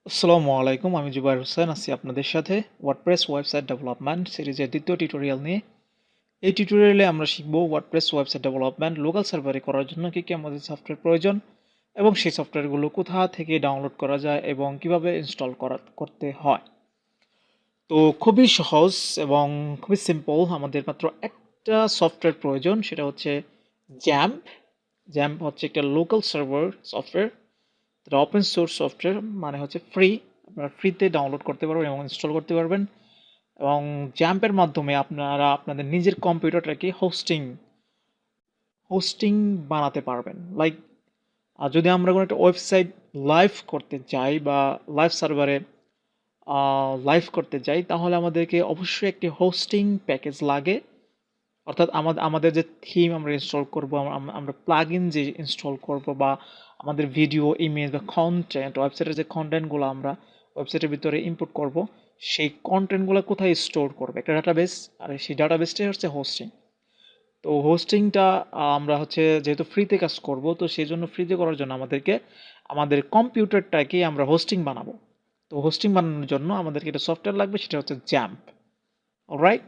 আসসালামু আলাইকুম, আমি জুবাইর হোসেন আছি আপনাদের সাথে ওয়ার্ডপ্রেস ওয়েবসাইট ডেভেলপমেন্ট সিরিজের দ্বিতীয় টিউটোরিয়াল নিয়ে। এই টিউটোরিয়ালে আমরা শিখব ওয়ার্ডপ্রেস ওয়েবসাইট ডেভেলপমেন্ট লোকাল সার্ভারে করার জন্য কী কী আমাদের সফটওয়্যার প্রয়োজন এবং সেই সফটওয়্যারগুলো কোথা থেকে ডাউনলোড করা যায় এবং কিভাবে ইনস্টল করতে হয়। তো খুবই সহজ এবং খুবই সিম্পল। আমাদের মাত্র একটা সফটওয়্যার প্রয়োজন, সেটা হচ্ছে জ্যাম্প। জ্যাম্প হচ্ছে একটা লোকাল সার্ভার সফটওয়্যার। এটা ওপেন সোর্স সফটওয়্যার, মানে হচ্ছে ফ্রি। আপনারা ফ্রিতে ডাউনলোড করতে পারবেন এবং ইনস্টল করতে পারবেন, এবং জ্যাম্পের মাধ্যমে আপনারা আপনাদের নিজের কম্পিউটারটাকে হোস্টিং বানাতে পারবেন। লাইক যদি আমরা কোনো একটা ওয়েবসাইট লাইভ করতে চাই বা লাইভ সার্ভারে লাইভ করতে চাই, তাহলে আমাদেরকে অবশ্যই একটি হোস্টিং প্যাকেজ লাগে। অর্থাৎ আমাদের যে থিম আমরা ইনস্টল করব, আমরা প্লাগ ইন যে ইনস্টল করব, বা আমাদের ভিডিও, ইমেজ বা কন্টেন্ট, ওয়েবসাইটের যে কন্টেন্টগুলো আমরা ওয়েবসাইটের ভিতরে ইনপুট করব, সেই কন্টেন্টগুলো কোথায় স্টোর করবে? একটা ডাটাবেস, আর সেই ডাটাবেসটাই হচ্ছে হোস্টিং। তো হোস্টিংটা আমরা হচ্ছে যেহেতু ফ্রিতে কাজ করব, তো সেই জন্য ফ্রিতে করার জন্য আমাদেরকে আমাদের কম্পিউটারটাকে আমরা হোস্টিং বানাবো। তো হোস্টিং বানানোর জন্য আমাদেরকে একটা সফটওয়্যার লাগবে, সেটা হচ্ছে জ্যাম্প। অলরাইট,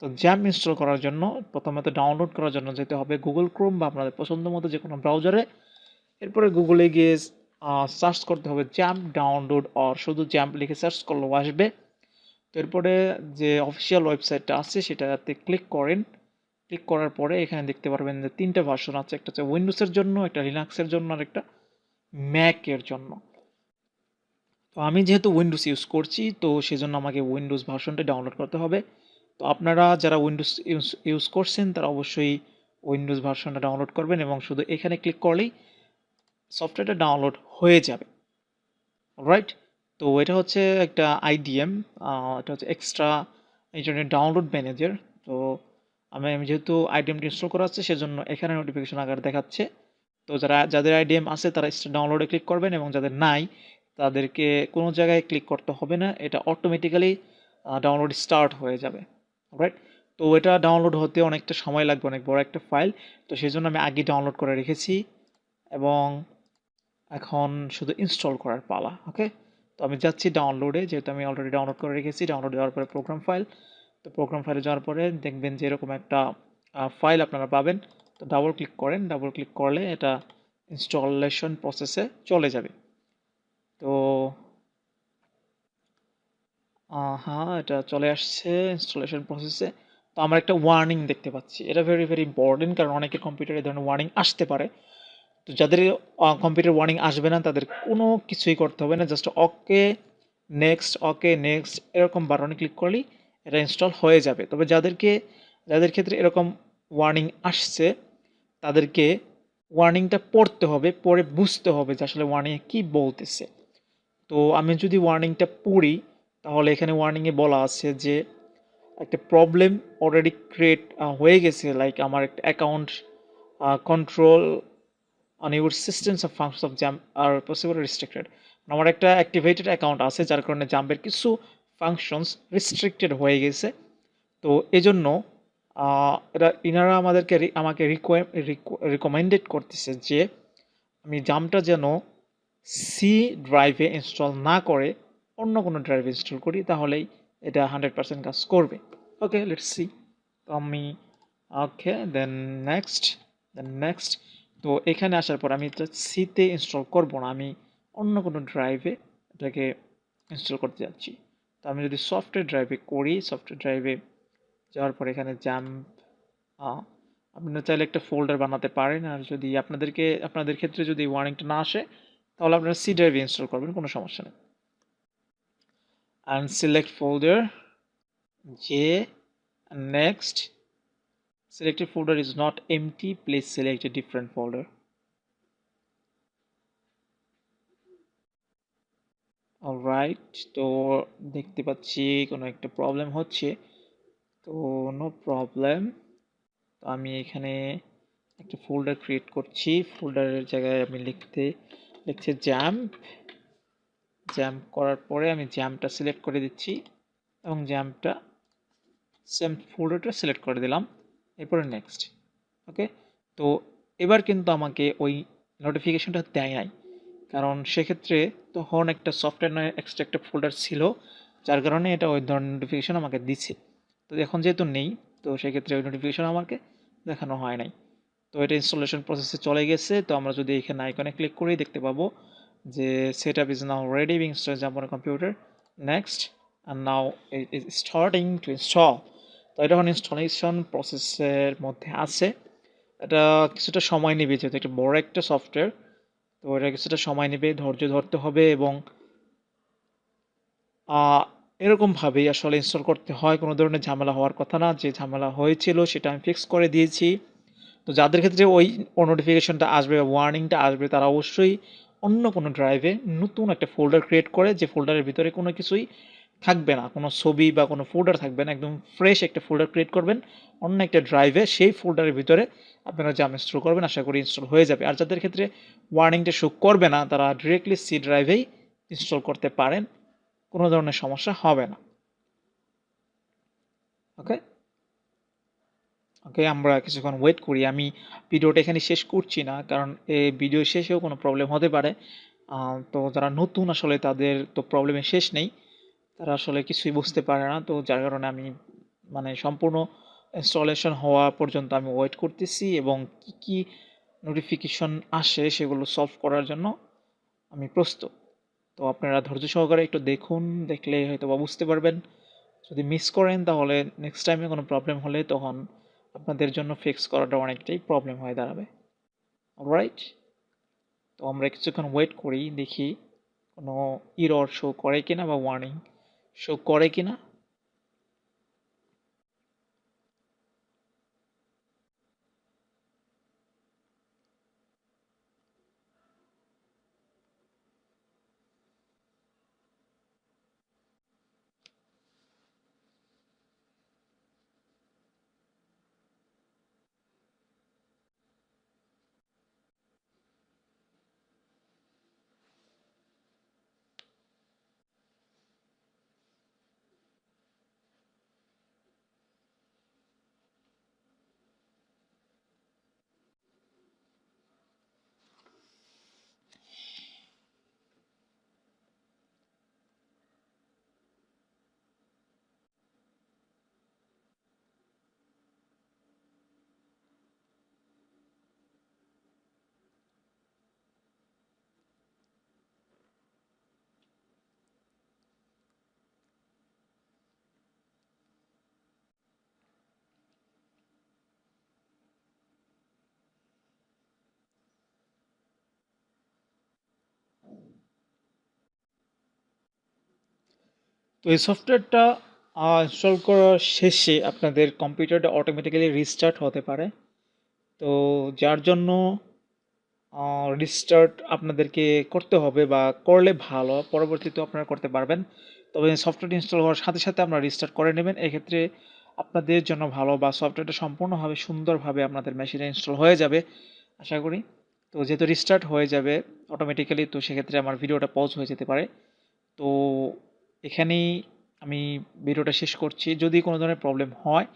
তো জ্যাম্প ইনস্টল করার জন্য প্রথমত ডাউনলোড করার জন্য যেতে হবে গুগল ক্রোম বা আপনাদের পছন্দ মতো যে কোনো ব্রাউজারে। এরপরে গুগলে গিয়ে সার্চ করতে হবে জ্যাম্প ডাউনলোড, অর শুধু জ্যাম্প লিখে সার্চ করলেও আসবে। তো এরপরে যে অফিসিয়াল ওয়েবসাইটটা আছে সেটাতে ক্লিক করেন। ক্লিক করার পরে এখানে দেখতে পারবেন যে তিনটা ভার্সন আছে, একটা হচ্ছে উইন্ডোজের জন্য, একটা লিনাক্সের জন্য, আর একটা ম্যাকের জন্য। তো আমি যেহেতু উইন্ডোজ ইউজ করছি, তো সেজন্য আমাকে উইন্ডোজ ভার্সনটা ডাউনলোড করতে হবে। তো আপনারা যারা উইন্ডোজ ইউজ করছেন তারা অবশ্যই উইন্ডোজ ভার্সনটা ডাউনলোড করবেন, এবং শুধু এখানে ক্লিক করলেই সফটওয়্যারটা ডাউনলোড হয়ে যাবে। রাইট, তো এটা হচ্ছে একটা আইডিএম, এটা হচ্ছে এক্সট্রা ইন্টারনেট ডাউনলোড ম্যানেজার। তো আমি যেহেতু আইডিএমটি ইনস্টল করা আছে, সেজন্য এখানে নোটিফিকেশন আকারে দেখাচ্ছে। তো যাদের আইডিএম আছে তারা ডাউনলোডে ক্লিক করবেন, এবং যাদের নাই তাদেরকে কোনো জায়গায় ক্লিক করতে হবে না, এটা অটোমেটিক্যালি ডাউনলোড স্টার্ট হয়ে যাবে। রাইট, তো এটা ডাউনলোড হতে অনেকটা সময় লাগবে, অনেক বড় একটা ফাইল। তো সেই জন্য আমি আগে ডাউনলোড করে রেখেছি, এবং এখন শুধু ইনস্টল করার পালা। ওকে, তো আমি যাচ্ছি ডাউনলোডে, যেহেতু আমি অলরেডি ডাউনলোড করে রেখেছি। ডাউনলোড দেওয়ার পরে প্রোগ্রাম ফাইল, তো প্রোগ্রাম ফাইলে যাওয়ার পরে দেখবেন যে এরকম একটা ফাইল আপনারা পাবেন। তো ডাবল ক্লিক করেন, ডাবল ক্লিক করলে এটা ইনস্টলেশন প্রসেসে চলে যাবে। তো হ্যাঁ, এটা চলে আসছে ইনস্টলেশন প্রসেসে। তো আমরা একটা ওয়ার্নিং দেখতে পাচ্ছি, এটা ভেরি ভেরি ইম্পর্টেন্ট, কারণ অনেকের কম্পিউটারে এই ধরনের ওয়ার্নিং আসতে পারে। তো যাদের কম্পিউটার ওয়ার্নিং আসবে না তাদের কোনো কিছুই করতে হবে না, জাস্ট ওকে নেক্সট এরকম বাটনে ক্লিক করলেই এটা ইনস্টল হয়ে যাবে। তবে যাদের ক্ষেত্রে এরকম ওয়ার্নিং আসছে, তাদেরকে ওয়ার্নিংটা পড়তে হবে, পড়ে বুঝতে হবে যে আসলে ওয়ার্নিংয়ে কী বলতেছে। তো আমি যদি ওয়ার্নিংটা পড়ি, তাহলে এখানে ওয়ার্নিংয়ে বলা আছে যে একটা প্রবলেম অলরেডি ক্রিয়েট হয়ে গেছে, লাইক আমার একটা account control on your systems of functions of Xampp are possible restricted. আমার একটা অ্যাক্টিভেটেড অ্যাকাউন্ট আছে, যার কারণে জাম্পের কিছু ফাংশনস রেস্ট্রিক্টেড হয়ে গেছে। তো এজন্য ইনারা আমাকে রিকমেন্ডেড করতেছে যে আমি জাম্পটা যেন সি ড্রাইভে ইনস্টল না করে অন্য কোনো ড্রাইভে ইনস্টল করি, তাহলেই এটা 100% কাজ করবে। ওকে, লেটস সি। তো আমি ওকে, দেন নেক্সট। তো এখানে আসার পর আমি এটা সিতে ইনস্টল করব না, আমি অন্য কোনো ড্রাইভে এটাকে ইনস্টল করতে যাচ্ছি। তো আমি যদি সফটওয়্যার ড্রাইভে করি, সফটওয়্যার ড্রাইভে যাওয়ার পর এখানে আপনারা চাইলে একটা ফোল্ডার বানাতে পারেন, আর যদি আপনাদের ক্ষেত্রে যদি ওয়ার্নিংটা না আসে, তাহলে আপনারা সি ড্রাইভে ইনস্টল করবেন, কোনো সমস্যা নেই। and select folder J, and next selected folder is not empty, please select a different folder. Alright, তো দেখতে পাচ্ছি কোনো একটা প্রবলেম হচ্ছে। তো নো প্রবলেম, তো আমি এখানে একটা ফোল্ডার ক্রিয়েট করছি। ফোল্ডারের জায়গায় আমি লিখছি জ্যাম্প করার পরে আমি জ্যাম্পটা সিলেক্ট করে দিচ্ছি, এবং জ্যাম্পটা সেম ফোল্ডারটা সিলেক্ট করে দিলাম। এরপরে নেক্সট। ওকে, তো এবার কিন্তু আমাকে ওই নোটিফিকেশনটা দেয় নাই, কারণ সেক্ষেত্রে তখন একটা সফটওয়্যার এক্সট্রাক্টেড ফোল্ডার ছিল, যার কারণে এটা ওই ধরনের নোটিফিকেশন আমাকে দিচ্ছে। তো এখন যেহেতু নেই, তো সেক্ষেত্রে ওই নোটিফিকেশন আমাকে দেখানো হয় নাই। তো এটা ইনস্টলেশন প্রসেসে চলে গেছে। তো আমরা যদি এখানে আইকনে ক্লিক করেই দেখতে পাবো যে set up is now ready being install jump on computer, next, and now it is starting two install. তো এটা এখন ইনস্টলেশন প্রসেসের মধ্যে আছে। এটা কিছুটা সময় নেবে, যেহেতু একটা বড় একটা সফটওয়্যার, তো এটা কিছুটা সময় নেবে, ধৈর্য ধরতে হবে এবং এরকমভাবেই আসলে ইনস্টল করতে হয়। কোনো ধরনের ঝামেলা হওয়ার কথা না। যে ঝামেলা হয়েছিল সেটা আমি ফিক্স করে দিয়েছি। তো যাদের ক্ষেত্রে ওই নোটিফিকেশনটা আসবে বা ওয়ার্নিংটা আসবে, তারা অবশ্যই অন্য কোনো ড্রাইভে নতুন একটা ফোল্ডার ক্রিয়েট করে, যে ফোল্ডারের ভিতরে কোনো কিছুই থাকবে না, কোনো ছবি বা কোনো ফোল্ডার থাকবে না, একদম ফ্রেশ একটা ফোল্ডার ক্রিয়েট করবেন অন্য একটা ড্রাইভে। সেই ফোল্ডারের ভিতরে আপনারা জাম ইনস্টল করবেন, আশা করি ইনস্টল হয়ে যাবে। আর যাদের ক্ষেত্রে ওয়ার্নিংটা শো করবে না, তারা ডিরেক্টলি সি ড্রাইভেই ইনস্টল করতে পারেন, কোনো ধরনের সমস্যা হবে না। ওকে, ওকে, আমরা কিছুক্ষণ ওয়েট করি। আমি ভিডিওটা এখানে শেষ করছি না, কারণ এই ভিডিও শেষেও কোনো প্রবলেম হতে পারে। তো যারা নতুন আসলে তাদের তো প্রবলেমের শেষ নেই, তারা আসলে কিছুই বুঝতে পারে না। তো যার কারণে আমি মানে সম্পূর্ণ ইনস্টলেশন হওয়া পর্যন্ত আমি ওয়েট করতেছি, এবং কি কি নোটিফিকেশন আসে সেগুলো সলভ করার জন্য আমি প্রস্তুত। তো আপনারা ধৈর্য সহকারে একটু দেখুন, দেখলে হয়তো বা বুঝতে পারবেন। যদি মিস করেন তাহলে নেক্সট টাইমে কোনো প্রবলেম হলে তখন আপনাদের জন্য ফিক্স করাটা অনেকটাই প্রবলেম হয়ে দাঁড়াবে। অলরাইট, তো আমরা কিছুক্ষণ ওয়েট করি, দেখি কোনো ইরর শো করে কিনা বা ওয়ার্নিং শো করে কিনা। তো এই সফটওয়্যারটা ইনস্টল করার শেষে আপনাদের কম্পিউটারটা অটোমেটিক্যালি রিস্টার্ট হতে পারে। তো যার জন্য রিস্টার্ট আপনাদেরকে করতে হবে, বা করলে ভালো, পরবর্তীতে আপনারা করতে পারবেন। তবে সফটওয়্যার ইনস্টল হওয়ার সাথে সাথে আপনারা রিস্টার্ট করে নেবেন, এক্ষেত্রে আপনাদের জন্য ভালো, বা সফটওয়্যারটা সম্পূর্ণভাবে সুন্দরভাবে আপনাদের মেশিনে ইনস্টল হয়ে যাবে আশা করি। তো যেহেতু রিস্টার্ট হয়ে যাবে অটোমেটিক্যালি, তো সেক্ষেত্রে আমার ভিডিওটা পজ হয়ে যেতে পারে। তো এখানেই আমি ভিডিওটা শেষ করছি। যদি কোনো ধরনের প্রবলেম হয়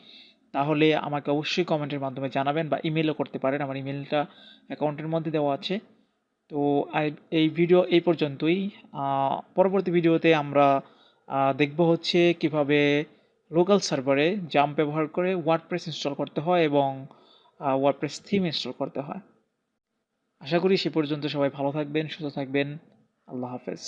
তাহলে আমাকে অবশ্যই কমেন্টের মাধ্যমে জানাবেন, বা ইমেলও করতে পারেন, আমার ইমেলটা অ্যাকাউন্টের মধ্যে দেওয়া আছে। তো এই ভিডিও এই পর্যন্তই। পরবর্তী ভিডিওতে আমরা দেখব হচ্ছে কিভাবে লোকাল সার্ভারে জাম্প ব্যবহার করে ওয়ার্ডপ্রেস ইনস্টল করতে হয় এবং ওয়ার্ডপ্রেস থিম ইনস্টল করতে হয়। আশা করি সে পর্যন্ত সবাই ভালো থাকবেন, সুস্থ থাকবেন। আল্লাহ হাফেজ।